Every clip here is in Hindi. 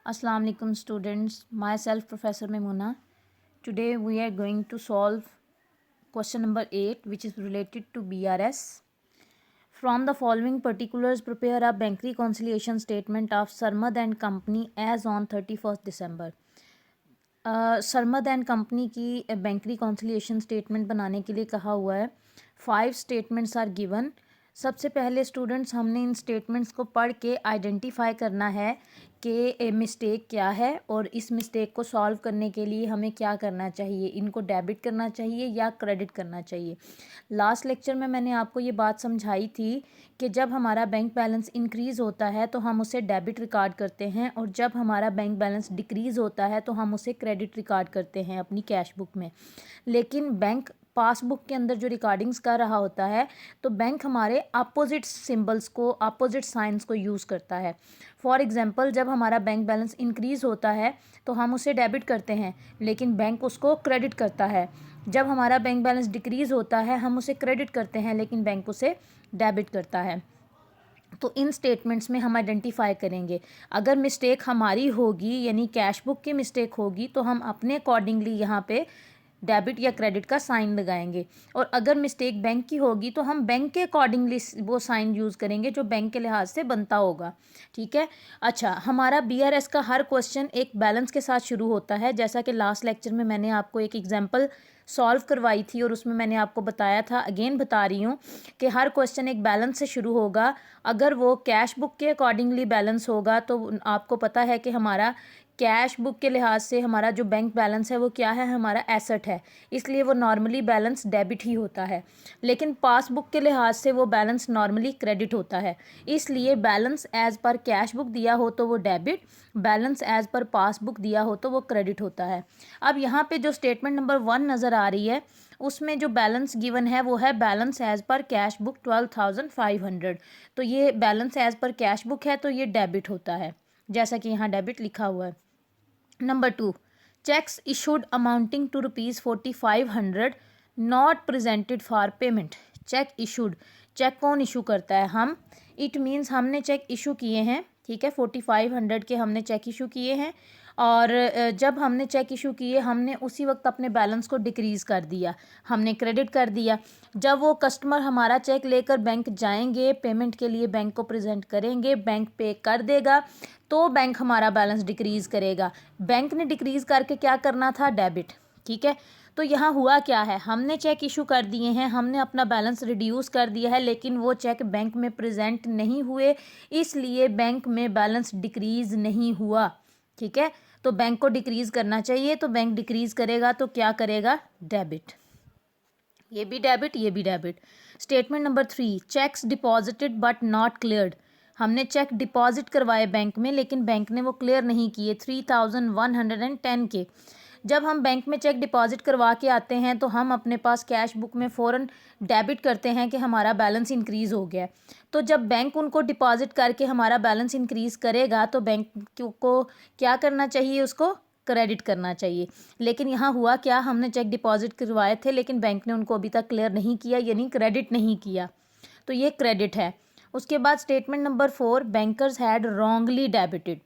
Assalamu alaikum students, myself Professor Memuna. Today we are going to solve question number 8 which is related to BRS. From the following particulars prepare a bank reconciliation statement of Sarmad and Company as on 31st December. Sarmad and company की बैंक रिकॉन्सिलिएशन स्टेटमेंट बनाने के लिए कहा हुआ है. 5 स्टेटमेंट्स आर गिवन. सबसे पहले स्टूडेंट्स हमने इन स्टेटमेंट्स को पढ़ के आइडेंटिफाई करना है कि मिस्टेक क्या है और इस मिस्टेक को सॉल्व करने के लिए हमें क्या करना चाहिए. इनको डेबिट करना चाहिए या क्रेडिट करना चाहिए. लास्ट लेक्चर में मैंने आपको ये बात समझाई थी कि जब हमारा बैंक बैलेंस इंक्रीज़ होता है तो हम उसे डेबिट रिकॉर्ड करते हैं और जब हमारा बैंक बैलेंस डिक्रीज़ होता है तो हम उसे क्रेडिट रिकॉर्ड करते हैं अपनी कैश बुक में. लेकिन बैंक पासबुक के अंदर जो रिकॉर्डिंग्स कर रहा होता है तो बैंक हमारे अपोजिट सिंबल्स को, अपोजिट साइंस को यूज़ करता है. फॉर एग्जांपल, जब हमारा बैंक बैलेंस इंक्रीज़ होता है तो हम उसे डेबिट करते हैं लेकिन बैंक उसको क्रेडिट करता है. जब हमारा बैंक बैलेंस डिक्रीज़ होता है हम उसे क्रेडिट करते हैं लेकिन बैंक उसे डेबिट करता है. तो इन स्टेटमेंट्स में हम आइडेंटिफाई करेंगे. अगर मिस्टेक हमारी होगी यानी कैश बुक की मिस्टेक होगी तो हम अपने अकॉर्डिंगली यहाँ पे डेबिट या क्रेडिट का साइन लगाएंगे और अगर मिस्टेक बैंक की होगी तो हम बैंक के अकॉर्डिंगली वो साइन यूज़ करेंगे जो बैंक के लिहाज से बनता होगा. ठीक है. अच्छा, हमारा बीआरएस का हर क्वेश्चन एक बैलेंस के साथ शुरू होता है. जैसा कि लास्ट लेक्चर में मैंने आपको एक एग्जांपल सॉल्व करवाई थी और उसमें मैंने आपको बताया था, अगेन बता रही हूँ कि हर क्वेश्चन एक बैलेंस से शुरू होगा. अगर वो कैश बुक के अकॉर्डिंगली बैलेंस होगा तो आपको पता है कि हमारा कैश बुक के लिहाज से हमारा जो बैंक बैलेंस है वो क्या है, हमारा एसेट है, इसलिए वो नॉर्मली बैलेंस डेबिट ही होता है. लेकिन पासबुक के लिहाज से वो बैलेंस नॉर्मली क्रेडिट होता है. इसलिए balance as per cash book दिया हो तो वो debit, balance as per passbook दिया हो तो वो क्रेडिट होता है. अब यहाँ पे जो स्टेटमेंट नंबर 1 नज़र आ रही है उसमें जो बैलेंस गिवन है वो है balance as per cash book 12,500. तो ये balance as per cash book है तो ये डेबिट होता है जैसा कि यहाँ डेबिट लिखा हुआ है. Number 2, cheques issued amounting to ₹4500 not presented for payment. Cheque issued, cheque कौन इशू करता है? हम. इट मीन्स हमने चेक इशू किए हैं. ठीक है, 4500 के हमने चेक इशू किए हैं और जब हमने चेक इशू किए हमने उसी वक्त अपने बैलेंस को डिक्रीज़ कर दिया, हमने क्रेडिट कर दिया. जब वो कस्टमर हमारा चेक लेकर बैंक जाएंगे, पेमेंट के लिए बैंक को प्रेजेंट करेंगे, बैंक पे कर देगा तो बैंक हमारा बैलेंस डिक्रीज़ करेगा. बैंक ने डिक्रीज़ करके क्या करना था? डेबिट. ठीक है. तो यहाँ हुआ क्या है, हमने चेक इशू कर दिए हैं, हमने अपना बैलेंस रिड्यूस कर दिया है लेकिन वो चेक बैंक में प्रेजेंट नहीं हुए, इसलिए बैंक में बैलेंस डिक्रीज़ नहीं हुआ. ठीक है. तो बैंक को डिक्रीज़ करना चाहिए तो बैंक डिक्रीज़ करेगा तो क्या करेगा? डेबिट. ये भी डेबिट, ये भी debit. Statement number 3, checks deposited but not cleared. हमने चेक डिपॉजिट करवाए बैंक में लेकिन बैंक ने वो क्लियर नहीं किए, 3,110 के. जब हम बैंक में चेक डिपॉजिट करवा के आते हैं तो हम अपने पास कैश बुक में फ़ौरन डेबिट करते हैं कि हमारा बैलेंस इंक्रीज़ हो गया. तो जब बैंक उनको डिपॉजिट करके हमारा बैलेंस इंक्रीज़ करेगा तो बैंक को क्या करना चाहिए? उसको क्रेडिट करना चाहिए. लेकिन यहाँ हुआ क्या, हमने चेक डिपॉजिट करवाए थे लेकिन बैंक ने उनको अभी तक क्लियर नहीं किया यानी क्रेडिट नहीं किया, तो ये क्रेडिट है. उसके बाद statement number 4, bankers had wrongly debited.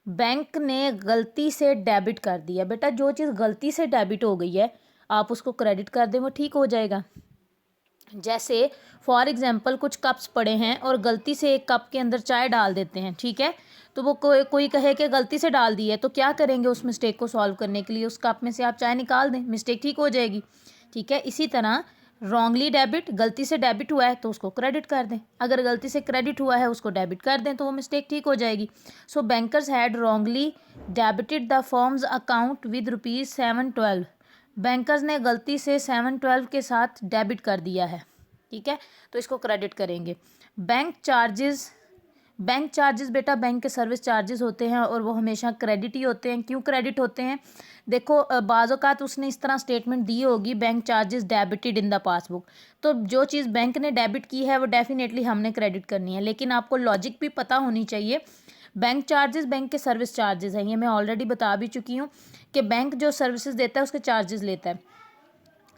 Bank ने गलती से डेबिट कर दिया. बेटा, जो चीज़ गलती से डेबिट हो गई है आप उसको क्रेडिट कर दें, वो ठीक हो जाएगा. जैसे फॉर एग्जांपल कुछ कप्स पड़े हैं और गलती से एक कप के अंदर चाय डाल देते हैं. ठीक है. तो वो कोई कहे कि गलती से डाल दी है तो क्या करेंगे? उस मिस्टेक को सॉल्व करने के लिए उस कप में से आप चाय निकाल दें, मिस्टेक ठीक हो जाएगी. ठीक है. इसी तरह रॉन्गली डेबिट, गलती से डेबिट हुआ है तो उसको क्रेडिट कर दें, अगर गलती से क्रेडिट हुआ है उसको डेबिट कर दें तो वो मिस्टेक ठीक हो जाएगी. So bankers had wrongly debited the firm's account with ₹712. Bankers ने गलती से 712 के साथ डेबिट कर दिया है. ठीक है. तो इसको क्रेडिट करेंगे. बैंक चार्जेस, बैंक चार्जेस बेटा बैंक के सर्विस चार्जेस होते हैं और वो हमेशा क्रेडिट ही होते हैं. क्यों क्रेडिट होते हैं? देखो, बाज़ औक़ात उसने इस तरह स्टेटमेंट दी होगी, bank charges debited in the passbook, तो जो चीज़ बैंक ने डेबिट की है वो डेफिनेटली हमने क्रेडिट करनी है. लेकिन आपको लॉजिक भी पता होनी चाहिए. बैंक चार्जेस बैंक के सर्विस चार्जेस हैं, ये मैं ऑलरेडी बता भी चुकी हूँ कि बैंक जो सर्विसेज देता है उसके चार्जेस लेता है.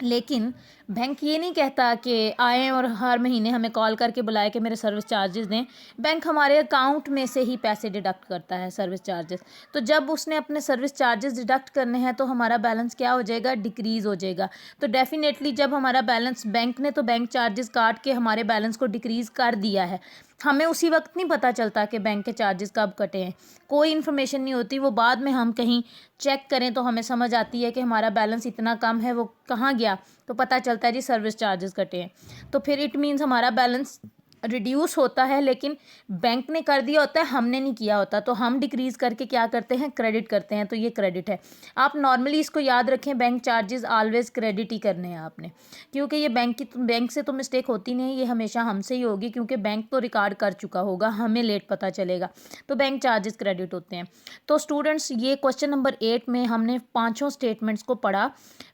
लेकिन बैंक ये नहीं कहता कि आएँ और हर महीने हमें कॉल करके बुलाए कि मेरे सर्विस चार्जेस दें। बैंक हमारे अकाउंट में से ही पैसे डिडक्ट करता है सर्विस चार्जेस। तो जब उसने अपने सर्विस चार्जेस डिडक्ट करने हैं तो हमारा बैलेंस क्या हो जाएगा, डिक्रीज़ हो जाएगा। तो डेफ़िनेटली जब हमारा बैलेंस, बैंक ने तो बैंक चार्जेस काट के हमारे बैलेंस को डिक्रीज़ कर दिया है, हमें उसी वक्त नहीं पता चलता कि बैंक के चार्जेस कब कटे हैं, कोई इन्फॉर्मेशन नहीं होती। वो बाद में हम कहीं चेक करें तो हमें समझ आती है कि हमारा बैलेंस इतना कम है, वो कहाँ गया, तो पता चलता है जी सर्विस चार्जेस कटे हैं। तो फिर इट मीन्स हमारा बैलेंस रिड्यूस होता है, लेकिन बैंक ने कर दिया होता है, हमने नहीं किया होता। तो हम डिक्रीज़ करके क्या करते हैं, क्रेडिट करते हैं। तो ये क्रेडिट है। आप नॉर्मली इसको याद रखें, बैंक चार्जेस ऑलवेज़ क्रेडिट ही करने हैं आपने, क्योंकि ये बैंक से तो मिस्टेक होती नहीं है, ये हमेशा हमसे ही होगी, क्योंकि बैंक तो रिकॉर्ड कर चुका होगा, हमें लेट पता चलेगा। तो बैंक चार्जेस क्रेडिट होते हैं। तो स्टूडेंट्स, ये क्वेश्चन नंबर 8 में हमने पाँचों स्टेटमेंट्स को पढ़ा।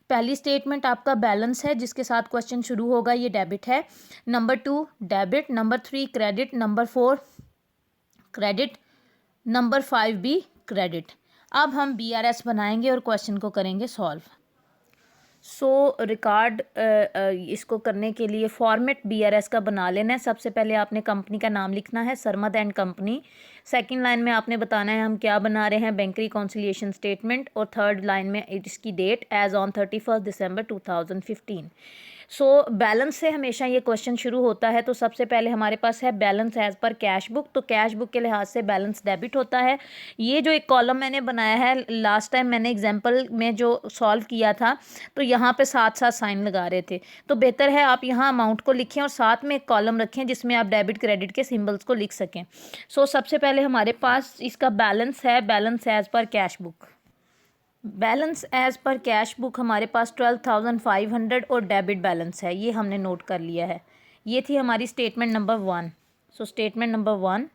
पहली स्टेटमेंट आपका बैलेंस है, जिसके साथ क्वेश्चन शुरू होगा, ये डेबिट है। Number 2 debit, number 3 credit, number 4 credit, number 5 भी क्रेडिट। अब हम BRS बनाएंगे और क्वेश्चन को करेंगे सॉल्व। रिकॉर्ड इसको करने के लिए फॉर्मेट BRS का बना लेना है। सबसे पहले आपने कंपनी का नाम लिखना है, Sarmad and company. Second line में आपने बताना है हम क्या बना रहे हैं, बैंक रिकॉन्सिलिएशन स्टेटमेंट। और थर्ड लाइन में इसकी डेट एज ऑन 31 दिसंबर 2015। बैलेंस से हमेशा ये क्वेश्चन शुरू होता है। तो सबसे पहले हमारे पास है balance as per cash book. तो कैश बुक के लिहाज से बैलेंस डेबिट होता है। ये जो एक कॉलम मैंने बनाया है, लास्ट टाइम मैंने एग्जाम्पल में जो सॉल्व किया था, तो यहाँ पे साथ साथ साइन लगा रहे थे। तो बेहतर है आप यहाँ अमाउंट को लिखें और साथ में एक कॉलम रखें जिसमें आप डेबिट क्रेडिट के सिंबल्स को लिख सकें। सबसे पहले हमारे पास इसका बैलेंस है, balance as per cash book. Balance as per cash book हमारे पास 12,500 और डेबिट बैलेंस है, ये हमने नोट कर लिया है। ये थी हमारी statement number 1। Statement number 1,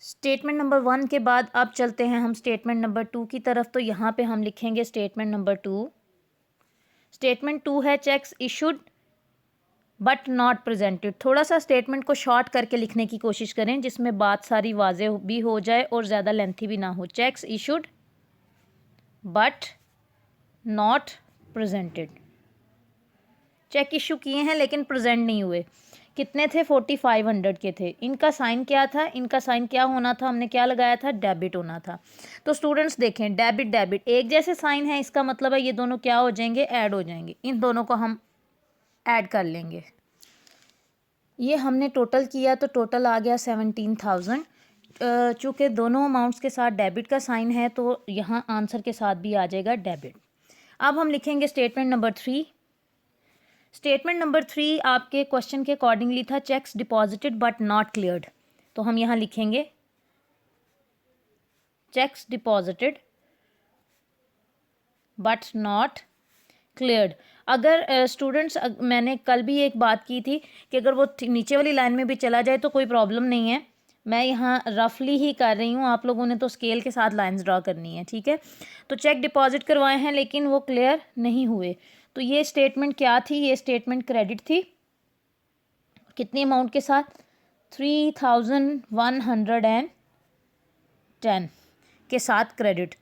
statement number 1 के बाद अब चलते हैं हम स्टेटमेंट नंबर 2 की तरफ। तो यहाँ पे हम लिखेंगे स्टेटमेंट नंबर 2। स्टेटमेंट 2 है cheques issued but not presented. थोड़ा सा स्टेटमेंट को शॉर्ट करके लिखने की कोशिश करें, जिसमें बात सारी वाजे भी हो जाए और ज़्यादा लेंथी भी ना हो। Cheques issued but not presented. Cheque issue किए हैं लेकिन प्रेजेंट नहीं हुए। कितने थे, 4500 के थे। इनका साइन क्या था, इनका साइन क्या होना था, हमने क्या लगाया था, डेबिट होना था। तो स्टूडेंट्स देखें, डेबिट डेबिट एक जैसे साइन है, इसका मतलब है ये दोनों क्या हो जाएंगे, ऐड हो जाएंगे। इन दोनों को हम ऐड कर लेंगे। ये हमने टोटल किया तो टोटल आ गया 17,000। चूँकि दोनों अमाउंट्स के साथ डेबिट का साइन है तो यहाँ आंसर के साथ भी आ जाएगा डेबिट। अब हम लिखेंगे स्टेटमेंट नंबर 3। स्टेटमेंट नंबर 3 आपके क्वेश्चन के अकॉर्डिंगली था checks deposited but not cleared. तो हम यहाँ लिखेंगे checks deposited but not cleared. अगर स्टूडेंट्स मैंने कल भी एक बात की थी कि अगर वो नीचे वाली लाइन में भी चला जाए तो कोई प्रॉब्लम नहीं है। मैं यहाँ रफली ही कर रही हूँ, आप लोगों ने तो स्केल के साथ लाइंस ड्रॉ करनी है, ठीक है। तो चेक डिपॉजिट करवाए हैं लेकिन वो क्लियर नहीं हुए। तो ये स्टेटमेंट क्या थी, ये स्टेटमेंट क्रेडिट थी। कितनी अमाउंट के साथ, 3,110 के साथ क्रेडिट।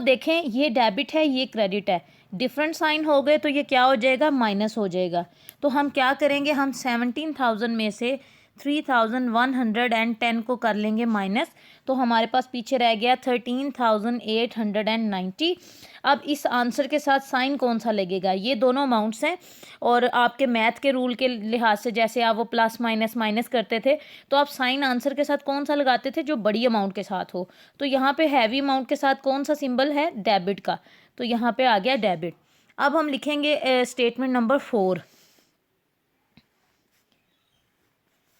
देखें ये डेबिट है, ये क्रेडिट है, डिफरेंट साइन हो गए तो ये क्या हो जाएगा, माइनस हो जाएगा। तो हम क्या करेंगे, हम 17,000 में से 3,110 को कर लेंगे माइनस। तो हमारे पास पीछे रह गया 13,890। अब इस आंसर के साथ साइन कौन सा लगेगा, ये दोनों अमाउंट्स हैं। और आपके मैथ के रूल के लिहाज से जैसे आप वो प्लस माइनस माइनस करते थे, तो आप साइन आंसर के साथ कौन सा लगाते थे, जो बड़ी अमाउंट के साथ हो। तो यहाँ पे हैवी अमाउंट के साथ कौन सा सिंबल है, डेबिट का। तो यहाँ पे आ गया डेबिट। अब हम लिखेंगे statement number 4।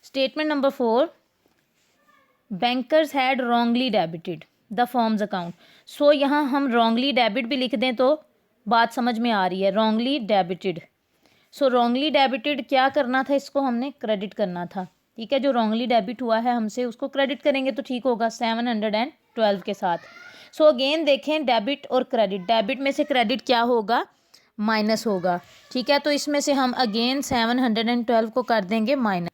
Statement number 4, bankers had wrongly debited the firm's account. यहाँ हम रॉन्गली डेबिट भी लिख दें तो बात समझ में आ रही है, रॉन्गली डेबिटेड। रॉन्गली डेबिटेड क्या करना था, इसको हमने क्रेडिट करना था, ठीक है। जो रॉन्गली डेबिट हुआ है हमसे उसको क्रेडिट करेंगे तो ठीक होगा 712 के साथ। अगेन देखें डेबिट और क्रेडिट, डेबिट में से क्रेडिट क्या होगा, माइनस होगा, ठीक है। तो इसमें से हम अगेन 712 को कर देंगे माइनस।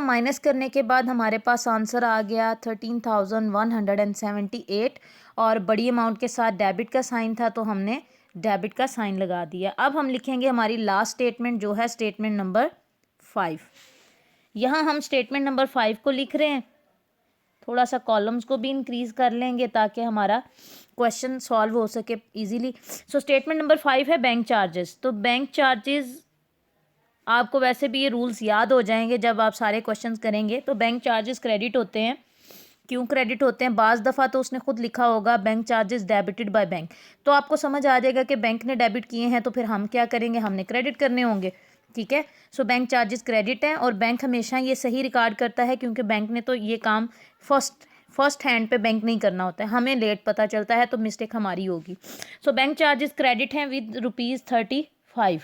माइनस करने के बाद हमारे पास आंसर आ गया 13,178। और बड़ी अमाउंट के साथ डेबिट का साइन था तो हमने डेबिट का साइन लगा दिया। अब हम लिखेंगे हमारी लास्ट स्टेटमेंट जो है स्टेटमेंट नंबर 5। यहाँ हम स्टेटमेंट नंबर 5 को लिख रहे हैं, थोड़ा सा कॉलम्स को भी इंक्रीज कर लेंगे ताकि हमारा क्वेश्चन सॉल्व हो सके इजीली। सो स्टेटमेंट नंबर 5 है बैंक चार्जेस। तो बैंक चार्जेस आपको वैसे भी ये रूल्स याद हो जाएंगे जब आप सारे क्वेश्चंस करेंगे। तो बैंक चार्जेस क्रेडिट होते हैं। क्यों क्रेडिट होते हैं? बाज़ दफ़ा तो उसने खुद लिखा होगा bank charges debited by bank, तो आपको समझ आ जाएगा कि बैंक ने डेबिट किए हैं तो फिर हम क्या करेंगे, हमने क्रेडिट करने होंगे। ठीक है, सो बैंक चार्जेस क्रेडिट है और बैंक हमेशा ये सही रिकॉर्ड करता है क्योंकि बैंक ने तो ये काम फर्स्ट हैंड पे बैंक नहीं करना होता है, हमें लेट पता चलता है तो मिस्टेक हमारी होगी। सो बैंक चार्जेस क्रेडिट हैं विद ₹35।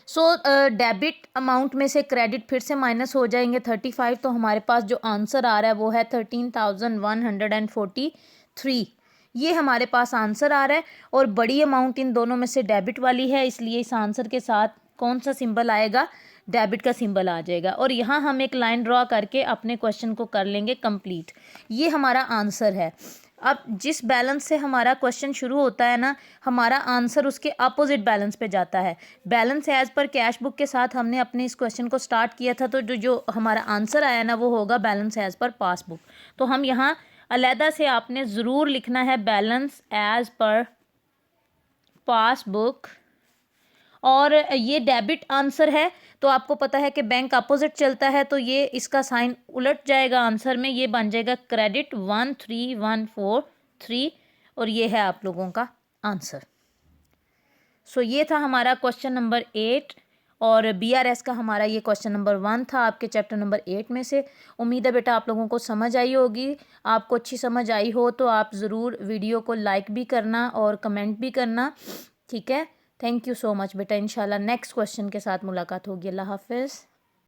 सो डेबिट अमाउंट में से क्रेडिट फिर से माइनस हो जाएंगे 35, तो हमारे पास जो आंसर आ रहा है वो है 13,143। ये हमारे पास आंसर आ रहा है और बड़ी अमाउंट इन दोनों में से डेबिट वाली है, इसलिए इस आंसर के साथ कौन सा सिंबल आएगा, डेबिट का सिंबल आ जाएगा। और यहाँ हम एक लाइन ड्रॉ करके अपने क्वेश्चन को कर लेंगे कंप्लीट। ये हमारा आंसर है। अब जिस बैलेंस से हमारा क्वेश्चन शुरू होता है ना, हमारा आंसर उसके अपोजिट बैलेंस पे जाता है। Balance as per cash book के साथ हमने अपने इस क्वेश्चन को स्टार्ट किया था, तो जो हमारा आंसर आया ना वो होगा बैलेंस एज पर पासबुक। तो हम यहाँ अलहदा से आपने ज़रूर लिखना है बैलेंस एज पर पासबुक। और ये डेबिट आंसर है तो आपको पता है कि बैंक अपोजिट चलता है, तो ये इसका साइन उलट जाएगा आंसर में, ये बन जाएगा क्रेडिट 13,143 और ये है आप लोगों का आंसर। सो ये था हमारा क्वेश्चन नंबर 8 और BRS का हमारा ये क्वेश्चन नंबर 1 था आपके चैप्टर नंबर 8 में से। उम्मीद है बेटा आप लोगों को समझ आई होगी। आपको अच्छी समझ आई हो तो आप ज़रूर वीडियो को लाइक भी करना और कमेंट भी करना। ठीक है, थैंक यू सो मच बेटा। इंशाल्लाह नेक्स्ट क्वेश्चन के साथ मुलाकात होगी। अल्लाह हाफिज़।